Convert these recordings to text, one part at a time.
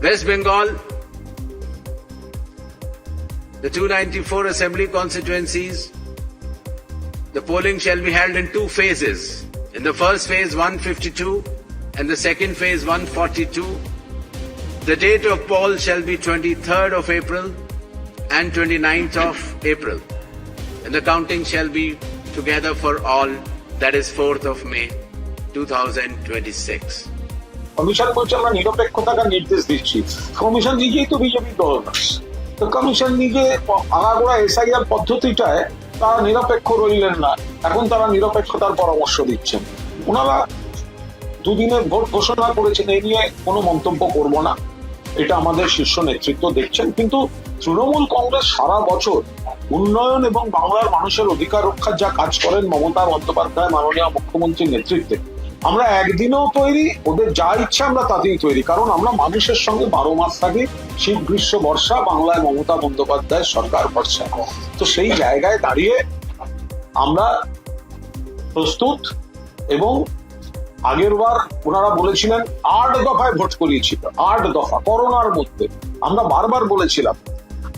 West Bengal, the 294 assembly constituencies, the polling shall be held in two phases. In the first phase 152 and the second phase 142. The date of poll shall be 23rd of April and 29th of April. And the counting shall be together for all, that is 4th of May 2026. Commission বলছে আমরা নিরপেক্ষতার নির্দেশ দিচ্ছি। Commission নিজেই তো BJP দল না, তো কমিশন নিজে আগাগোড়া এসআইআর পদ্ধতিটায় তারা নিরপেক্ষ রইলেন না, এখন তারা নিরপেক্ষতার পরামর্শ দিচ্ছেন। ওনারা দুদিনের ভোট ঘোষণা করেছেন, এই নিয়ে কোনো মন্তব্য করব না, এটা আমাদের শীর্ষ নেতৃত্ব দেখছেন। কিন্তু তৃণমূল কংগ্রেস সারা বছর উন্নয়ন এবং বাংলার মানুষের অধিকার রক্ষার যা কাজ করেন মমতা বন্দ্যোপাধ্যায় মাননীয় মুখ্যমন্ত্রীর নেতৃত্বে, আমরা একদিনেও তৈরি, ওদের যা ইচ্ছা আমরা তাতেই তৈরি, কারণ আমরা মানুষের সঙ্গে 12 মাস থাকি, শীত গ্রীষ্ম বর্ষা, বাংলায় মমতা বন্দ্যোপাধ্যায় সরকার ভরসা। তো সেই জায়গায় দাঁড়িয়ে আমরা প্রস্তুত। এবং আগের বার ওনারা বলেছিলেন 8 দফায় ভোট করিয়েছিল, 8 দফা করোনার মধ্যে। আমরা বারবার বলেছিলাম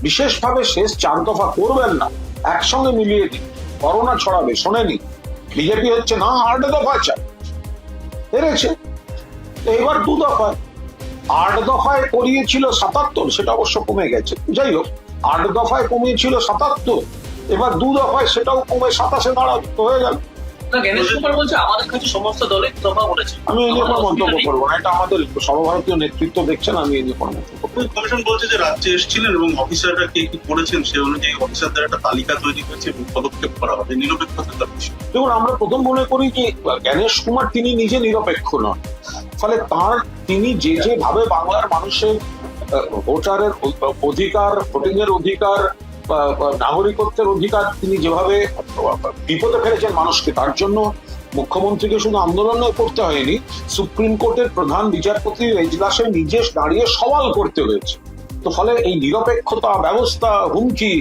বিশেষভাবে শেষ 4 দফা করবেন না, একসঙ্গে মিলিয়ে দিন, করোনা ছড়াবে। শোনেনি, বিজেপি হচ্ছে না 8 দফা চাই, হেরেছে। এবার 2 দফায়, 8 দফায় করিয়েছিল 77, সেটা অবশ্য কমে গেছে, যাই হোক 8 দফায় কমিয়েছিল 77, এবার 2 দফায় সেটাও কমে 27-এ দাঁড়াবে, হয়ে গেল। জ্ঞানেশ কুমার বলছে আমাদের কাছে সমস্ত দলের দফা বলেছে। আমি এই নিয়ে কোনো মন্তব্য করবো না, এটা আমাদের সর্বভারতীয় নেতৃত্ব দেখছেন, আমি এই নিয়ে কোনো মন্তব্য করবো না। কমিশন বলছে যে রাজ্যে এসেছিলেন এবং অফিসাররা কে কি করেছেন সে অনুযায়ী অফিসারদের একটা তালিকা তৈরি হয়েছে এবং পদক্ষেপ করা হবে নিরপেক্ষতার বিষয়ে। দেখুন, আমরা প্রথম মনে করি যে জ্ঞানেশ কুমার তিনি নিজে নিরপেক্ষ নন, ফলে তিনি যেভাবে বাংলার মানুষের ভোটারের অধিকার, ভোটিং এর অধিকার, নাগরিকত্বের অধিকার তিনি যেভাবে বিপদে ফেলেছেন মানুষকে, তার জন্য মুখ্যমন্ত্রীকে শুধু আন্দোলন করতে হয়নি, সুপ্রিম কোর্টের প্রধান বিচারপতির এজলাসে নিজে দাঁড়িয়ে সওয়াল করতে হয়েছে। তো ফলে এই নিরপেক্ষতা, ব্যবস্থা, হুমকি,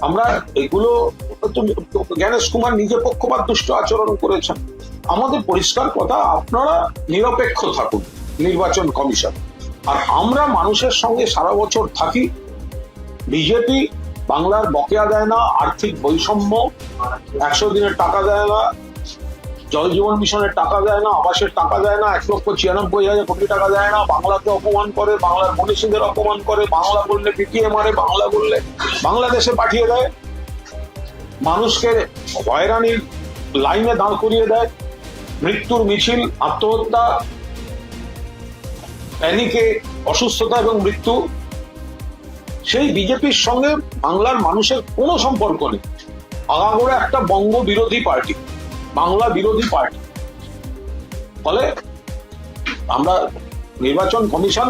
আমরা এগুলো, জ্ঞানেশ কুমার নিজে পক্ষপাত দুষ্ট আচরণ করেছেন। আমাদের পরিষ্কার কথা, আপনারা নিরপেক্ষ থাকুন নির্বাচন কমিশন, আর আমরা মানুষের সঙ্গে সারা বছর থাকি। বিজেপি বাংলার বকেয়া দেয় না, আর্থিক বৈষম্য, 100 দিনের টাকা দেয় না, জল জীবন মিশনের টাকা দেয় না, আবাসের টাকা দেয় না, 1,96,000 কোটি টাকা দেয় না, বাংলাকে অপমান করে, বাংলার মনীষীদের অপমান করে, বাংলা বললে পিটিয়ে মারে, বাংলা বললে বাংলাদেশে পাঠিয়ে দেয়, মানুষকে হয়রানির লাইনে দাঁড় করিয়ে দেয়, মৃত্যুর মিছিল, আত্মহত্যা, প্যানিকে, অসুস্থতা এবং মৃত্যু। সেই বিজেপির সঙ্গে বাংলার মানুষের কোনো সম্পর্ক নেই। আগাগোড়া একটা বঙ্গ বিরোধী পার্টি, বাংলা বিরোধী পার্টি। ফলে আমরা নির্বাচন কমিশন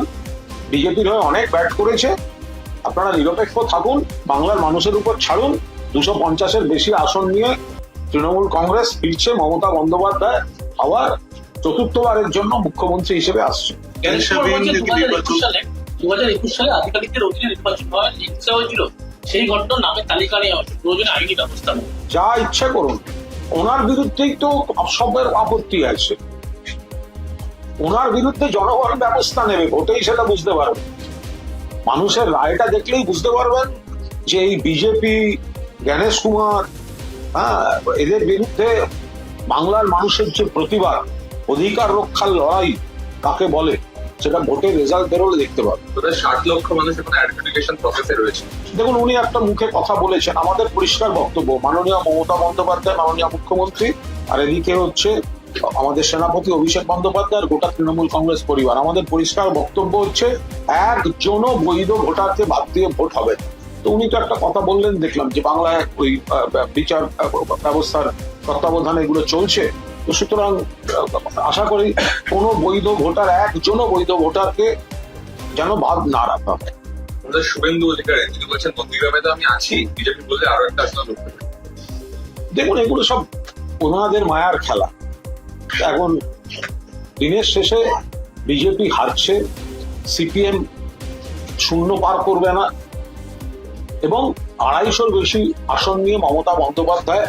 বিজেপির হয়ে অনেক ব্যাট করেছে, আপনারা নিরপেক্ষ থাকুন, বাংলার মানুষের উপর ছাড়ুন। 250-এর বেশি আসন নিয়ে তৃণমূল কংগ্রেস ফিরছে, মমতা বন্দ্যোপাধ্যায় আবার চতুর্থবারের জন্য মুখ্যমন্ত্রী হিসেবে আসছে। 2021 সালে আধিকারিকদের অধীনে নির্বাচন হয়, ইচ্ছা হয়েছিল সেই ঘটনার নামে তালিকা নেওয়া হয়েছে, প্রয়োজনে আইনি ব্যবস্থা নেওয়া। যা ইচ্ছা করুন, ওনার বিরুদ্ধেই তো সবের আপত্তি আছে, ওনার বিরুদ্ধে জনগণ ব্যবস্থা নেবে, ভোটেই সেটা বুঝতে পারবে। মানুষের রায়টা দেখলেই বুঝতে পারবেন যে এই বিজেপি, জ্ঞানেশ কুমার, এদের বিরুদ্ধে বাংলার মানুষের যে প্রতিবাদ, অধিকার রক্ষার লড়াই কাকে বলে, সেটা ভোটের রেজাল্ট বেরোলে দেখতে পাবে। 60 লক্ষ মানুষ এখন অ্যাডমিনিস্ট্রেশন প্রসেসে রয়েছে। দেখুন, উনি একটা মুখে কথা বলেছেন, আমাদের পরিষ্কার বক্তব্য, মাননীয় মমতা বন্দ্যোপাধ্যায় মাননীয় মুখ্যমন্ত্রী, আর এদিকে হচ্ছে আমাদের সেনাপতি অভিষেক বন্দ্যোপাধ্যায় আর গোটা তৃণমূল কংগ্রেস পরিবার, আমাদের পরিষ্কার বক্তব্য হচ্ছে একজনও বৈধ ভোটারকে বাদ দিয়ে ভোট হবে। তো উনি তো একটা কথা বললেন, দেখলাম যে বাংলায় ওই বিচার ব্যবস্থার তত্ত্বাবধানে এগুলো চলছে। তো সুতরাং আশা করি কোনো বৈধ ভোটার, একজনও বৈধ ভোটারকে যেন বাদ না রাখা হয়। শুভেন্দু অধিকারী তিনি বলছেন নন্দীগ্রামে তো আমি আছি, বিজেপি বললে আরো একটা আসন করতে পারে। দেখুন, এগুলো সব ওনাদের মায়ার খেলা। এখন দিনের শেষে বিজেপি হারছে, সিপিএম শূন্য পার করবে না, এবং 250-র বেশি আসন নিয়ে মমতা বন্দ্যোপাধ্যায়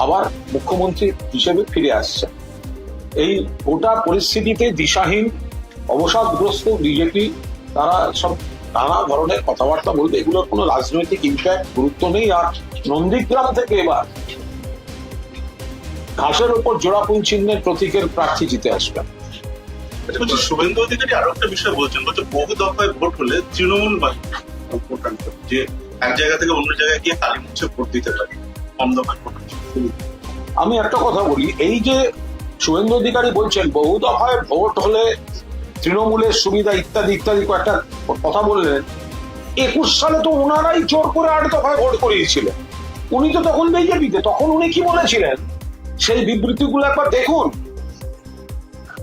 আবার মুখ্যমন্ত্রী হিসেবে ফিরে আসছে। এই গোটা পরিস্থিতিতে দিশাহীন, অবসাদগ্রস্ত বিজেপি তারা সব নানা ধরনের কথাবার্তা বলবে, এগুলোর কোনো রাজনৈতিক ইম্প্যাক্ট গুরুত্ব নেই। আর নন্দীগ্রাম থেকে এবার ঘাসের উপর জোড়াফুল চিহ্নের প্রতীকের প্রার্থী জিতে আসবেন। বলছি, শুভেন্দু অধিকারী আরো একটা বিষয় বলছেন, বলছে বহু দফায় ভোট হলে তৃণমূল বাহিনী ভোট আনতে, যে এক জায়গা থেকে অন্য জায়গায় গিয়ে কালী মুছে ভোট দিতে পারে, কম দফায় ভোট হচ্ছে। আমি একটা কথা বলি, এই যে শুভেন্দু অধিকারী বলছেন বহু দফায় ভোট হলে তৃণমূলের সুবিধা ইত্যাদি ইত্যাদি কয়েকটা কথা বললেন, 21 সালে তো ওনারাই জোর করে 8 দফায় ভোট করিয়েছিলেন। উনি তো তখন বিজেপিতে, তখন উনি কি বলেছিলেন সেই বিবৃতিগুলো একবার দেখুন।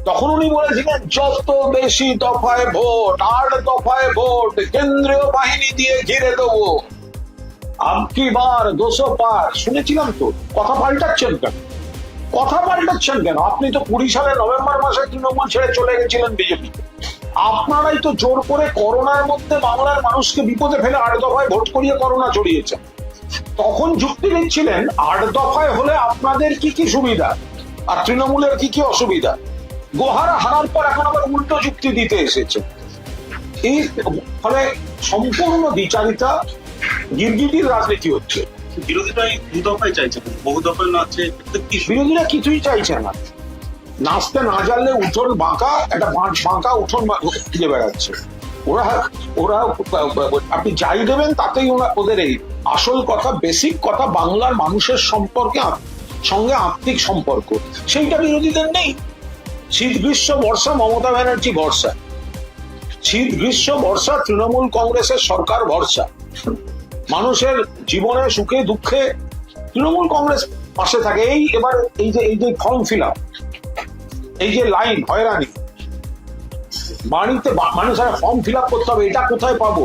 তখন উনি বলেছিলেন যত বেশি দফায় ভোট, 8 দফায় ভোট, কেন্দ্রীয় বাহিনী দিয়ে ঘিরে দেবো, আমকি বার 200 পার। শুনেছিলাম তো। কথা পাল্টাচ্ছেন কেন? কথা পাল্টাচ্ছেন কেন? আপনি তো 20 সালের নভেম্বর মাসে তৃণমূল ছেড়ে চলে গেছিলেন বিজেপিতে। আপনারাই তো জোর করে করোনার মধ্যে বাংলার মানুষকে বিপদে ফেলে 8 দফায় ভোট করিয়ে করোনা ছড়িয়েছেন। তখন যুক্তি দিচ্ছিলেন 8 দফায় হলে আপনাদের কি কি সুবিধা আর তৃণমূলের কি কি অসুবিধা। গোহারা হারার পর এখন আবার উল্টো যুক্তি দিতে এসেছে। এই ফলে সম্পূর্ণ দ্বিচারিতা, গিরগিটির রাজনীতি হচ্ছে। বিরোধীরা এই দু দফায় চাইছে, বহু দফায় না আছে। বিরোধীরা কিছুই চাইছে না। নাচতে না জানলে উঠোন বাঁকা, একটা বাঁকা উঠোন খুঁজে বেড়াচ্ছে। ওরা ওরা আপনি যাই দেবেন তাতেই ওদের এই আসল কথা, বেসিক কথা, বাংলার মানুষের সঙ্গে আত্মিক সম্পর্ক, সেইটা বিরোধীদের নেই। শীত গ্রীষ্ম বর্ষা মমতা ব্যানার্জি ভরসা, শীত গ্রীষ্ম বর্ষা তৃণমূল কংগ্রেসের সরকার ভরসা। মানুষের জীবনে সুখে দুঃখে তৃণমূল কংগ্রেস পাশে থাকে। এই যে ফর্ম ফিল আপ, এই যে লাইন হয়রানি, বাড়িতে মানুষের ফর্ম ফিল আপ করতে হবে, এটা কোথায় পাবো?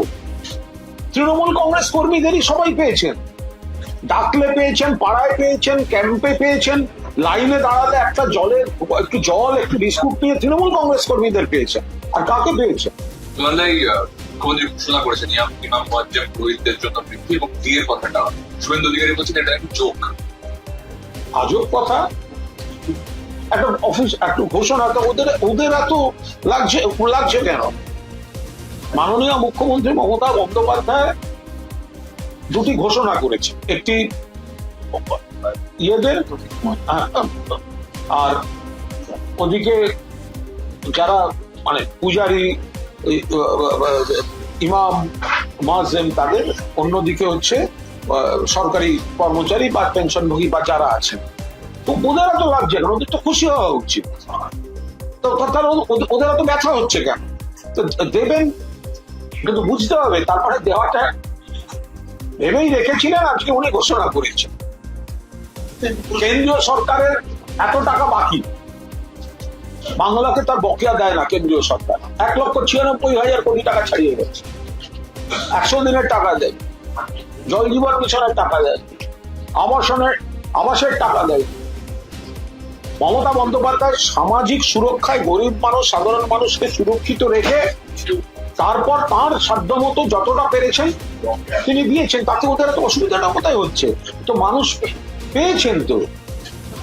তৃণমূল কংগ্রেস কর্মীদেরই সবাই পেয়েছেন। ডাকলে পেয়েছেন, পাড়ায় পেয়েছেন, ক্যাম্পে পেয়েছেন, লাইনে দাঁড়ালে একটু জল একটু বিস্কুট নিয়ে তৃণমূল কংগ্রেস কর্মীদের পেয়েছেন। আর কাকে পেয়েছেন? মুখ্যমন্ত্রী ঘোষণা করেছেন ইমাম মুয়াজ্জেম পুরোহিতদের জন্য বৃদ্ধি এবং বিয়ের কথাটা শুভেন্দু অধিকারী বলছেন এটা একটা জোক। আজব কথা। একটা অফিস একটু ঘোষণা তো ওদের এত লাগছে কেন? মাননীয় মুখ্যমন্ত্রী মমতা বন্দ্যোপাধ্যায় দুটি ঘোষণা করেছে, একটি ইয়েদের আর ওদিকে যারা মানে পূজারী ইমাম মুয়াজ্জেম তাদের, অন্যদিকে হচ্ছে সরকারি কর্মচারী বা পেনশনভোগী বা যারা আছেন। তো ওদের এত লাগছে কেন? ওদের তো খুশি হওয়া উচিত। তো ওদের এত ব্যথা হচ্ছে কেন? তো দেবেন, কিন্তু বুঝতে হবে তারপরে দেওয়াটা ভেবেই রেখেছিলেন, আজকে উনি ঘোষণা করেছেন। কেন্দ্রীয় সরকারের এত টাকা বাকি, বাংলাকে তার বকেয়া দেয় না কেন্দ্রীয় সরকার। 1,96,000 কোটি টাকা ছাড়িয়ে গেছে। 100 দিনের টাকা দেয়, জল জীবন মিশনের টাকা দেয়, আবাসের টাকা দেয়। মমতা বন্দ্যোপাধ্যায় সামাজিক সুরক্ষায় গরিব মানুষ, সাধারণ মানুষকে সুরক্ষিত রেখে তারপর তার সাধ্যমতো যতটা পেরেছেন তিনি দিয়েছেন। তাতে ওদের তো অসুবিধাটা কোথায় হচ্ছে? তো মানুষ পেয়েছেন তো,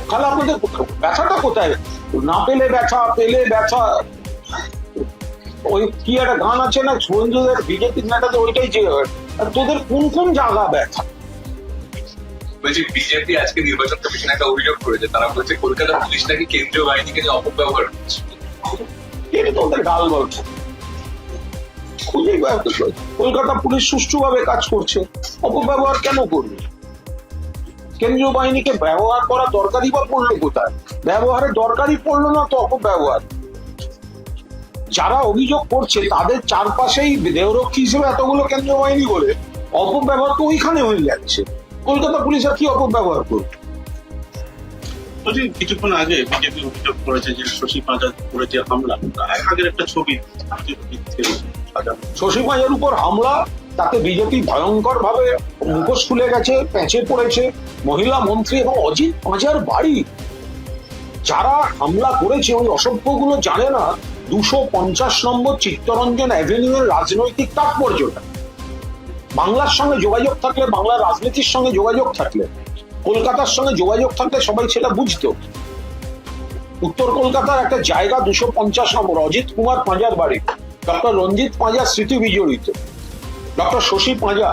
তাহলে আপনাদের ব্যথাটা কোথায়? না পেলে ব্যথা, পেলে ব্যথা। ওই কি একটা গান আছে না, শুভেন্দুদের বিজেপির নেতাদের, ওইটাই যে তোদের কোন কোন জায়গা ব্যথা। বলছি বিজেপি আজকে নির্বাচন কমিশন একটা অভিযোগ করেছে, তারা বলছে কলকাতা পুলিশ নাকি কেন্দ্রীয় বাহিনীকে যে অপব্যবহার করছে। এটা তো ওদের গাল গল্প। কলকাতা পুলিশ সুষ্ঠুভাবে কাজ করছে, অপব্যবহার কেন করবে? কেন্দ্রীয় বাহিনীকে ব্যবহার করা দরকারই বা পড়লো কোথায়? ব্যবহারের দরকারই পড়লো না তো অপব্যবহার। যারা অভিযোগ করছে তাদের চারপাশেই দেহরক্ষী হিসেবে এতগুলো কেন্দ্রীয় বাহিনী বলে অপব্যবহার তো ওইখানে হয়ে যাচ্ছে। কলকাতা পুলিশ আর কি অপব্যবহার করবে? কিছুক্ষণ আগে বিজেপি অভিযোগ করেছে যে শশী পাঁজার উপরে যে হামলা, আগের একটা ছবি শশী পাঁজার উপর হামলা, তাতে বিজেপি ভয়ঙ্কর ভাবে মুখোশ খুলে গেছে, পেঁচে পড়েছে। মহিলা মন্ত্রী এবং অজিত পাঁজার বাড়ি, যারা হামলা করেছে ওই অসভ্যগুলো জানে না 250 নম্বর চিত্তরঞ্জন অ্যাভিনিউয়ের রাজনৈতিক তাৎপর্যটা। বাংলার সঙ্গে যোগাযোগ থাকলে, বাংলার রাজনীতির সঙ্গে যোগাযোগ থাকলে, কলকাতার সঙ্গে যোগাযোগ থাকলে সবাই সেটা বুঝতো। উত্তর কলকাতার একটা জায়গা 250 নম্বর, অজিত কুমার পাঁজার বাড়ি, ডক্টর রঞ্জিত পাঁজা স্মৃতি বিজড়িত, ডক্টর শশী পাঁজা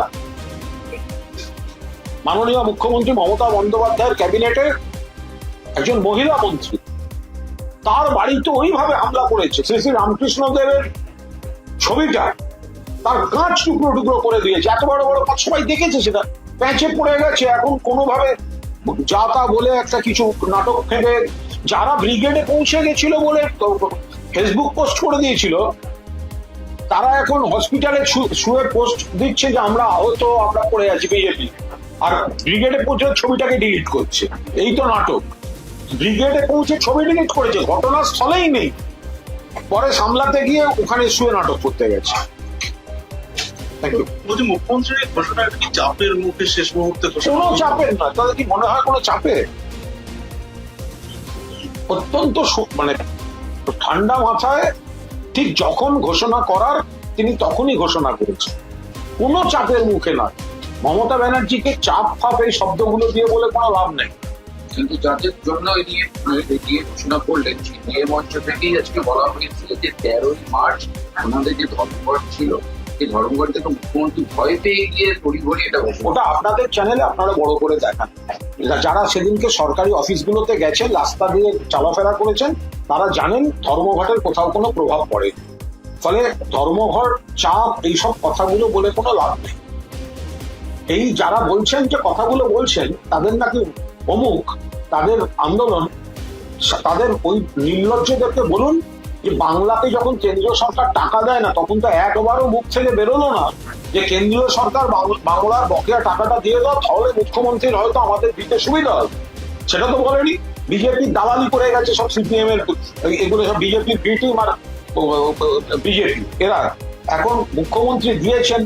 মাননীয় মুখ্যমন্ত্রী মমতা বন্দ্যোপাধ্যায়ের ক্যাবিনেটের একজন মহিলা মন্ত্রী, তার বাড়িতে ওইভাবে হামলা করেছে। শ্রী শ্রী রামকৃষ্ণ দেবের ছবিটা তার কাঁচ টুকরো টুকরো করে দিয়েছে, এত বড় বড় কাজ সবাই দেখেছে, সেটা প্যাঁচে পড়ে গেছে। এখন কোনোভাবে যা তা বলে একটা কিছু নাটক থেকে যারা ব্রিগেডে পৌঁছে গেছিল বলে ফেসবুক পোস্ট করে দিয়েছিল, তারা এখন হসপিটালে শুয়ে পোস্ট দিচ্ছে যে আমরা আহত, আমরা পড়ে আছি বিজেপি, আর ব্রিগেডে পৌঁছে ছবিটাকে ডিলিট করছে। এই তো নাটক। ব্রিগেডে পৌঁছে ছবি ডিলিট করেছে, ঘটনাস্থলেই নেই, পরে সামলাতে গিয়ে ওখানে শুয়ে নাটক করতে গেছে। বলছি মুখ্যমন্ত্রীর এই ঘোষণাটা কি চাপের মুখে শেষ মুহূর্তে কোনো চাপের না, তাদের কি মনে হয় কোনো চাপে? অত্যন্ত মানে ঠান্ডা মাথায় ঠিক যখন ঘোষণা করার তিনি তখনই ঘোষণা করেছেন, কোনো চাপের মুখে নয়। মমতা ব্যানার্জিকে চাপ ফাপ এই শব্দগুলো দিয়ে বলে কোনো লাভ নেই। কিন্তু যাদের জন্য এগিয়ে ঘোষণা করলেন, যে মঞ্চ থেকেই আজকে বলা হয়েছিল যে 13ই মার্চ ওনাদের যে ধর্মঘট ছিল, এই ধর্মঘট থেকে মুখ্যমন্ত্রী ভয় পেয়ে গিয়ে তড়িঘড়ি এটা ওটা আপনাদের চ্যানেলে আপনারা বড় করে দেখান। যারা সেদিনকে সরকারি অফিসগুলোতে গেছেন, রাস্তা দিয়ে চলাফেরা করেছেন, তারা জানেন ধর্মঘটের কোথাও কোনো প্রভাব পড়ে। ফলে ধর্মঘট, চাপ, এইসব কথাগুলো বলে কোনো লাভ নেই। এই যারা বলছেন যে কথাগুলো বলছেন, তাদের নাকি অমুক, তাদের আন্দোলন, তাদের ওই নির্লজ্জদেরকে বলুন যে বাংলাতে যখন কেন্দ্রীয় সরকার টাকা দেয় না, তখন তো একবারও মুখ থেকে বেরোলো না যে কেন্দ্রীয় সরকার বাংলার বকেয়া টাকাটা দিয়ে দাও, তাহলে মুখ্যমন্ত্রীর হয়তো আমাদের দিতে সুবিধা হবে। সেটা তো বলেনি। বিজেপির দালালি করে গেছে সব সিপিএম এর, এগুলো সব বিজেপির বি টিম আর বিজেপি, এরা এখন মুখ্যমন্ত্রী দিয়েছেন,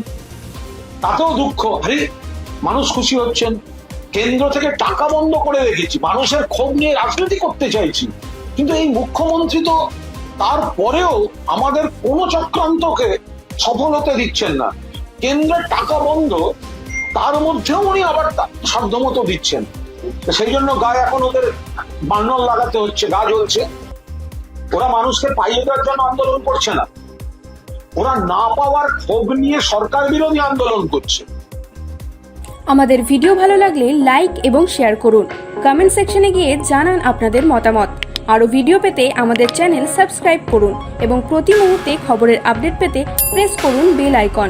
তাতেও দুঃখ। আরে মানুষ খুশি হচ্ছেন, কেন্দ্র থেকে টাকা বন্ধ করে রেখেছি, মানুষের ক্ষোভ নিয়ে রাজনীতি করতে চাইছি, কিন্তু এই মুখ্যমন্ত্রী তো তারপরেও আমাদের কোনো চক্রান্তকে সফল হতে দিচ্ছেন না। কেন্দ্রের টাকা বন্ধ, তার মধ্যেও উনি আবার সাধ্যমতো দিচ্ছেন। সেই জন্য গায়ে এখন ওদের বান্নল লাগাতে হচ্ছে, গা জ্বলছে। ওরা মানুষকে পাইয়ে দেওয়ার জন্য আন্দোলন করছে না, ওরা না পাওয়ার ক্ষোভ নিয়ে সরকার বিরোধী আন্দোলন করছে। আমাদের ভিডিও ভালো লাগলে লাইক এবং শেয়ার করুন। কমেন্ট সেকশনে গিয়ে জানান আপনাদের মতামত। আরও ভিডিও পেতে আমাদের চ্যানেল সাবস্ক্রাইব করুন এবং প্রতি মুহূর্তে খবরের আপডেট পেতে প্রেস করুন বেল আইকন।